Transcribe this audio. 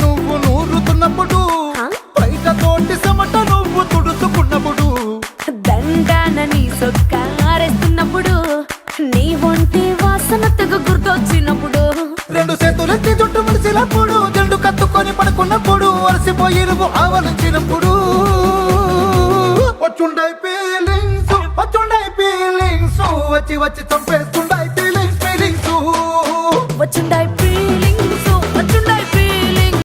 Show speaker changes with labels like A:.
A: నువ్వు నూరుతున్నప్పుడు బయట తోటి చెమట నువ్వు తుడుచుకున్నప్పుడు
B: దండాన నీ సొక్కారేస్తున్నప్పుడు నీ ఒంటి వాసన తెగ గుర్తొచ్చినప్పుడు
A: రెండు చేతులెత్తి చుట్టూ మలిసినప్పుడు జెండు కత్తుకొని పడుకున్నప్పుడు అలసిపోయి నువ్వు ఆవలించినప్పుడు వచ్చుండై ఫీలింగ్స్ వచ్చి వచ్చి చంపేస్తుండై